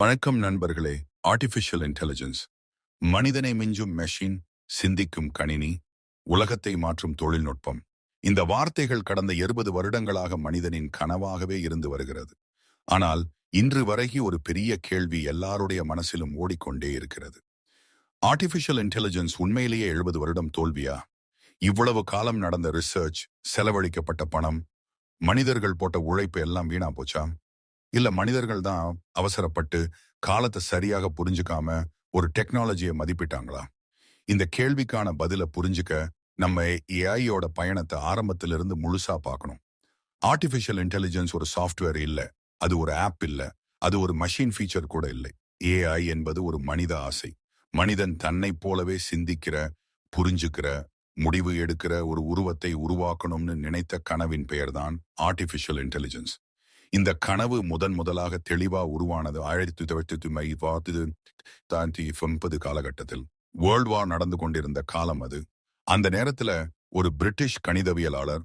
வணக்கம் நண்பர்களே. Artificial intelligence, மனிதனை மிஞ்சும் மெஷின், சிந்திக்கும் கணினி, உலகத்தை மாற்றும் தொழில்நுட்பம். இந்த வார்த்தைகள் கடந்த 20 வருடங்களாக மனிதனின் கனவாகவே இருந்து வருகிறது. ஆனால் இன்று வரைக்கும் ஒரு பெரிய கேள்வி எல்லாருடைய மனசிலும் ஓடிக்கொண்டே இருக்கிறது. ஆர்டிஃபிஷியல் இன்டெலிஜென்ஸ் உண்மையிலேயே 70 வருடம் தோல்வியா? இவ்வளவு காலம் நடந்த ரிசர்ச், செலவழிக்கப்பட்ட பணம், மனிதர்கள் போட்ட உழைப்பு எல்லாம் வீணா போச்சா? இல்ல மனிதர்கள் தான் அவசரப்பட்டு காலத்தை சரியாக புரிஞ்சுக்காம ஒரு டெக்னாலஜியை மதிப்பிட்டாங்களா? இந்த கேள்விக்கான பதில புரிஞ்சுக்க நம்ம ஏஐயோட பயணத்தை ஆரம்பத்திலிருந்து முழுசா பார்க்கணும். ஆர்டிபிஷியல் இன்டெலிஜென்ஸ் ஒரு சாஃப்ட்வேர் இல்ல, அது ஒரு ஆப் இல்ல, அது ஒரு மஷின் ஃபீச்சர் கூட இல்லை. ஏஐ என்பது ஒரு மனித ஆசை. மனிதன் தன்னை போலவே சிந்திக்கிற, புரிஞ்சுக்கிற, முடிவு எடுக்கிற ஒரு உருவத்தை உருவாக்கணும்னு நினைத்த கனவின் பெயர்தான் ஆர்டிபிஷியல் இன்டெலிஜென்ஸ். இந்த கனவு முதலாக தெளிவா உருவானது 1990 காலகட்டத்தில். வேர்ல்ட் வார் நடந்து கொண்டிருந்த காலம் அது. அந்த நேரத்துல ஒரு பிரிட்டிஷ் கணிதவியலாளர்,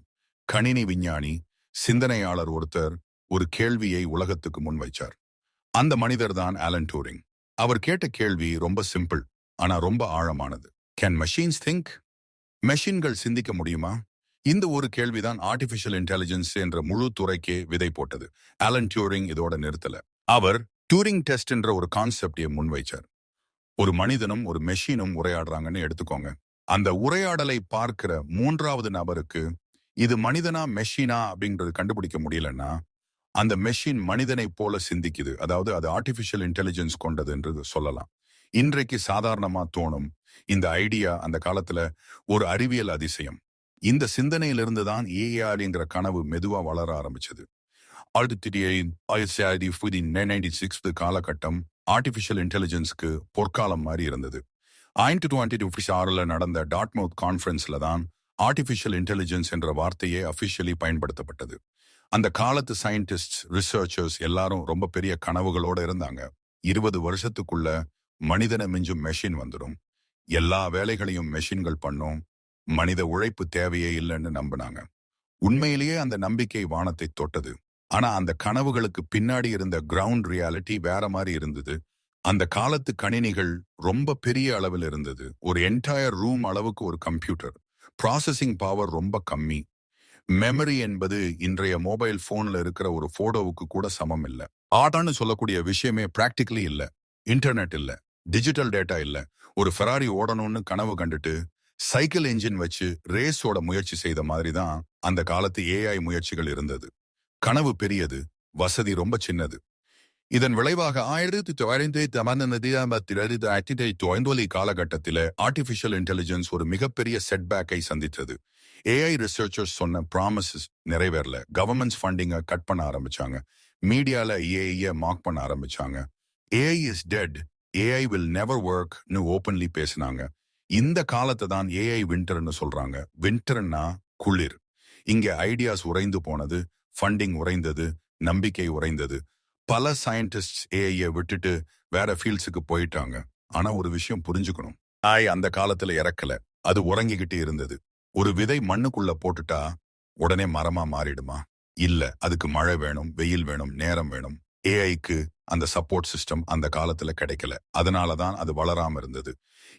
கணினி விஞ்ஞானி, சிந்தனையாளர் ஒருத்தர் ஒரு கேள்வியை உலகத்துக்கு முன் வைச்சார். அந்த மனிதர் தான் ஆலன் டூரிங். அவர் கேட்ட கேள்வி ரொம்ப சிம்பிள், ஆனா ரொம்ப ஆழமானது. Can machines think? மெஷின்கள் சிந்திக்க முடியுமா? இந்த ஒரு கேள்விதான் ஆர்டிபிஷியல் இன்டெலிஜென்ஸ் என்ற முழு துறைக்கே விதை போட்டது. ஆலன் டியூரிங் இதோட நிறுத்தல. அவர் டியூரிங் டெஸ்ட் என்ற ஒரு கான்செப்டை முன்வைச்சார். ஒரு மனிதனும் ஒரு மெஷினும் உரையாடுறாங்கன்னு எடுத்துக்கோங்க. அந்த உரையாடலை பார்க்கிற மூன்றாவது நபருக்கு இது மனிதனா மெஷினா அப்படின்றது கண்டுபிடிக்க முடியலன்னா, அந்த மெஷின் மனிதனை போல சிந்திக்குது, அதாவது அது ஆர்டிபிஷியல் இன்டெலிஜென்ஸ் கொண்டது என்று சொல்லலாம். இன்றைக்கு சாதாரணமா தோணும் இந்த ஐடியா அந்த காலத்துல ஒரு அறிவியல் அதிசயம். இந்த சிந்தனையிலிருந்து தான் ஏஆர்ங்கிற கனவு மெதுவா வளர ஆரம்பிச்சது. 1996 காலகட்டம் ஆர்டிபிஷியல் இன்டெலிஜென்ஸ்க்கு பொற்காலம் மாதிரி இருந்தது. 1926 நடந்த டாட்மவுத் கான்ஃபரன்ஸ்ல தான் ஆர்டிபிஷியல் இன்டெலிஜென்ஸ் என்ற வார்த்தையே அபிஷியலி பயன்படுத்தப்பட்டது. அந்த காலத்து சயின்டிஸ்ட், ரிசர்ச்சர்ஸ் எல்லாரும் ரொம்ப பெரிய கனவுகளோட இருந்தாங்க. 20 வருஷத்துக்குள்ள மனிதனை மிஞ்சும் மெஷின் வந்துடும், எல்லா வேலைகளையும் மெஷின்கள் பண்ணும், மனித உழைப்பு தேவையே இல்லைன்னு நம்பினாங்க. உண்மையிலேயே அந்த நம்பிக்கை வானத்தை தொட்டது. ஆனா அந்த கனவுகளுக்கு பின்னாடி இருந்த கிரவுண்ட் ரியாலிட்டி வேற மாதிரி இருந்தது. அந்த காலத்து கணினிகள் ரொம்ப பெரிய அளவில் இருந்தது. ஒரு என்டையர் ரூம் அளவுக்கு ஒரு கம்ப்யூட்டர். ப்ராசஸிங் பவர் ரொம்ப கம்மி. மெமரி என்பது இன்றைய மொபைல் போன்ல இருக்கிற ஒரு போட்டோவுக்கு கூட சமம் இல்லை. ஆடான்னு சொல்லக்கூடிய விஷயமே பிராக்டிகலி இல்ல. இன்டர்நெட் இல்ல, டிஜிட்டல் டேட்டா இல்ல. ஒரு ஃபெராரி ஓடணும்னு கனவு கண்டுட்டு சைக்கிள் என்ஜின் வச்சு ரேஸோட முயற்சி செய்த மாதிரி தான் அந்த காலத்து ஏஐ முயற்சிகள் இருந்தது. கனவு பெரியது, வசதி ரொம்ப சின்னது. இதன் விளைவாக 1990 காலகட்டத்தில ஆர்டிபிஷியல் இன்டெலிஜென்ஸ் ஒரு மிகப்பெரிய செட்பேக்கை சந்தித்தது. ஏஐ ரிசர்ச்சர்ஸ் சொன்ன ப்ராமிசஸ் நிறைவேறல. கவர்மெண்ட்ஸ் ஃபண்டிங்கை கட் பண்ண ஆரம்பிச்சாங்க. மீடியால ஏஐயை மார்க் பண்ண ஆரம்பிச்சாங்க. AI is dead, AI will never ஒர்க்னு ஓப்பன்லி பேசினாங்க. இந்த காலத்தை தான் ஏஐ வின்டர்னு சொல்றாங்க. வின்டர்னா குளிர். இங்க ஐடியாஸ் உறைந்து போனது, ஃபண்டிங் உறைந்தது, நம்பிக்கை உறைந்தது. பல சயின்டிஸ்ட் ஏஐயை விட்டுட்டு வேற ஃபீல்ட்ஸுக்கு போயிட்டாங்க. ஆனா ஒரு விஷயம் புரிஞ்சுக்கணும், அந்த காலத்துல இறக்கல, அது உறங்கிக்கிட்டு இருந்தது. ஒரு விதை மண்ணுக்குள்ள போட்டுட்டா உடனே மரமா மாறிடுமா? இல்ல, அதுக்கு மழை வேணும், வெயில் வேணும், நேரம் வேணும். ஏஐக்கு அந்த சப்போர்ட் சிஸ்டம் அந்த காலத்துல கிடைக்கல. அதனாலதான் அது வளராம இருந்தது.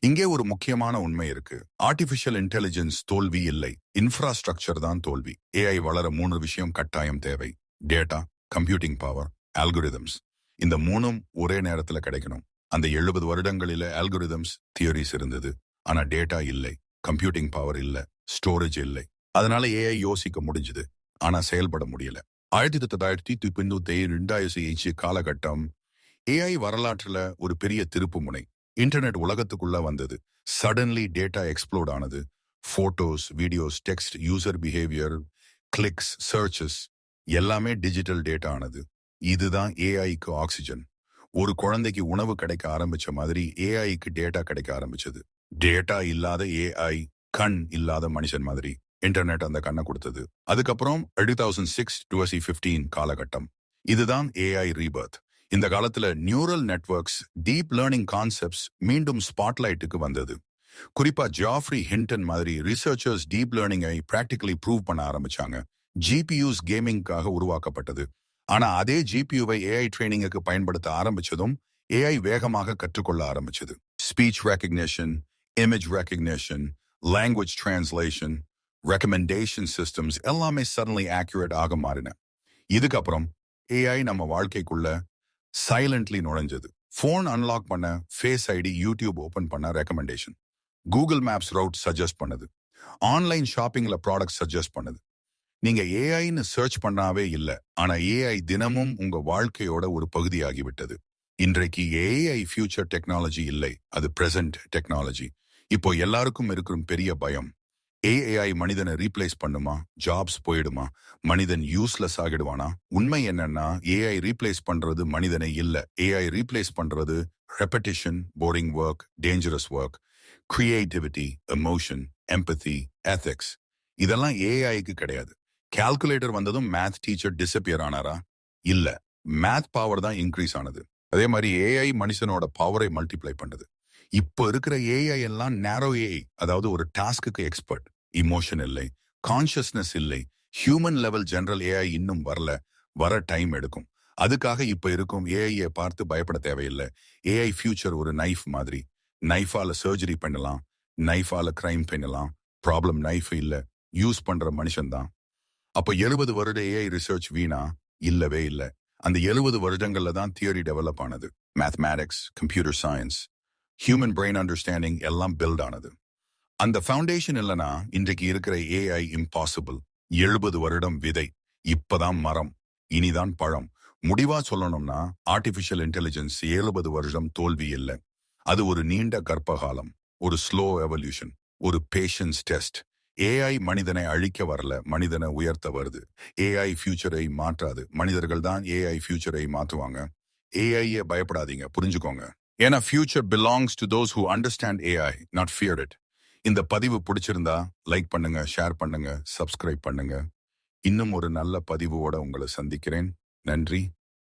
இங்கே ஒரு முக்கியமான உண்மை இருக்கு. ஆர்டிபிஷியல் இன்டெலிஜென்ஸ் தோல்வி இல்லை, இன்ஃப்ராஸ்ட்ரக்சர் தான் தோல்வி. ஏஐ வளர 3 விஷயம் கட்டாயம் தேவை. Data, computing power, algorithms. இந்த 3ம் ஒரே நேரத்துல கிடைக்கணும். அந்த 70 வருடங்களில ஆல்கோரிதம்ஸ், தியரிஸ் இருந்தது. ஆனா டேட்டா இல்லை, கம்ப்யூட்டிங் பவர் இல்ல, ஸ்டோரேஜ் இல்லை. அதனால ஏஐ யோசிக்க முடிஞ்சது, ஆனா செயல்பட முடியல. 1992 காலகட்டம் ஏஐ வரலாற்றுல ஒரு பெரிய திருப்பு முனை. இன்டர்நெட் உலகத்துக்குள்ள வந்தது. சடன்லி டேட்டா எக்ஸ்ப்ளோட் ஆனது. Photos, videos, text, user behaviour, clicks, searches எல்லாமே டிஜிட்டல் டேட்டா ஆனது. இதுதான் ஏஐக்கு ஆக்சிஜன். ஒரு குழந்தைக்கு உணவு கிடைக்க ஆரம்பிச்ச மாதிரி ஏஐக்கு டேட்டா கிடைக்க ஆரம்பிச்சது. டேட்டா இல்லாத ஏஐ கண் இல்லாத மனுஷன் மாதிரி. இன்டர்நெட் அந்த கண்ணை கொடுத்தது. அதுக்கப்புறம் 2006-2015 காலகட்டம். இதுதான் ஏஐ ரீபர்த். இந்த காலத்துல neural networks, deep learning concepts மீண்டும் ஸ்பாட்லைட்டுக்கு வந்தது. குறிப்பா ஜாஃப்ரி ஹிண்டன் மாதிரி ரிசர்ச்சர்ஸ் டீப் லேர்னிங்கை பிராக்டிகலி ப்ரூவ் பண்ண ஆரம்பிச்சாங்க. ஜிபியூஸ் கேமிங்காக உருவாக்கப்பட்டது. ஆனா அதே ஜிபியூவை ஏஐ ட்ரைனிங்குக்கு பயன்படுத்த ஆரம்பிச்சதும் ஏஐ வேகமாக கற்றுக்கொள்ள ஆரம்பிச்சது. Speech recognition, image recognition, language translation, recommendation systems எல்லாமே சடன்லி ஆக்யூரேட் ஆக மாறின. இதுக்கப்புறம் ஏஐ நம்ம வாழ்க்கைக்குள்ள சைலண்ட்லி நுழைஞ்சது. ஃபோன் அன்லாக் பண்ண, ஃபேஸ் ஐடி, யூடியூப் ஓபன் பண்ண recommendation, Google Maps route suggest பண்ணுது, ஆன்லைன் ஷாப்பிங்ல ப்ராடக்ட் சஜஸ்ட் பண்ணுது. நீங்க ஏஐன்னு சர்ச் பண்ணாவே இல்ல, ஆனா ஏஐ தினமும் உங்க வாழ்க்கையோட ஒரு பகுதியாகிவிட்டது. இன்றைக்கு ஏஐ ஃபியூச்சர் டெக்னாலஜி இல்லை, அது பிரசன்ட் டெக்னாலஜி. இப்போ எல்லாருக்கும் இருக்கிற பெரிய பயம், ஏஐ மனிதனை ரீப்ளேஸ் பண்ணுமா, ஜாப்ஸ் போயிடுமா, மனிதன் யூஸ்லெஸ் ஆகிடுவானா? உண்மை என்னன்னா ஏஐ ரீப்ளேஸ் பண்றது மனிதனை இல்ல, ஏஐ ரீப்ளேஸ் பண்றது repetition, boring work, dangerous work, creativity, emotion, empathy, ethics. இதெல்லாம் ஏஐக்கு கிடையாது. கால்குலேட்டர் வந்ததும் மேத் டீச்சர் டிஸப்பியர் ஆனாரா? இல்ல, மேத் பவர் தான் இன்க்ரீஸ் ஆனது. அதே மாதிரி ஏஐ மனுஷனோட பவரை மல்டிப்ளை பண்ணுது. இப்போ இருக்கிற ஏஐ எல்லாம் நேரோ ஏஐ, அதாவது ஒரு டாஸ்க்கு எக்ஸ்பர்ட். இமோஷன் இல்லை, கான்சியஸ்னஸ் இல்லை, ஹியூமன் லெவல் ஜெனரல் ஏஐ இன்னும் வரல, வர டைம் எடுக்கும். அதுக்காக இப்ப இருக்கும் ஏஐயை பார்த்து பயப்பட தேவையில்லை. ஏஐ ஃபியூச்சர் ஒரு நைஃப் மாதிரி. நைஃபால சர்ஜரி பண்ணலாம், நைஃபால கிரைம் பண்ணலாம். ப்ராப்ளம் நைஃப் இல்ல, யூஸ் பண்ற மனுஷன் தான். அப்ப 70 வருட ஏஐ ரிசர்ச் வீணா? இல்லவே இல்லை. அந்த 70 வருடங்கள்ல தான் தியரி டெவலப் ஆனது. Mathematics, computer science, human brain understanding எல்லாம் பில்ட் ஆனது. அந்த ஃபவுண்டேஷன் இல்லைனா இன்றைக்கு இருக்கிற ஏஐ இம்பாசிபிள். 70 வருடம் விதை, இப்பதான் மரம், இனிதான் பழம். முடிவா சொல்லணும்னா ஆர்டிபிஷியல் இன்டெலிஜென்ஸ் 70 வருடம் தோல்வி இல்லை. அது ஒரு நீண்ட கர்ப்பகாலம், ஒரு ஸ்லோ எவல்யூஷன், ஒரு பேஷன்ஸ் டெஸ்ட். ஏஐ மனிதனை அழிக்க வரல, மனிதனை உயர்த்த வருது. ஏஐ ஃபியூச்சரை மாற்றாது, மனிதர்கள் தான் ஏஐ ஃபியூச்சரை மாற்றுவாங்க. ஏஐயே பயப்படாதீங்க, புரிஞ்சுக்கோங்க. ஏன்னா future belongs to those who understand AI, not fear it. இந்த பதிவு பிடிச்சிருந்தா லைக் பண்ணுங்க, ஷேர் பண்ணுங்க, சப்ஸ்கிரைப் பண்ணுங்க. இன்னும் ஒரு நல்ல பதிவோட உங்களை சந்திக்கிறேன். நன்றி.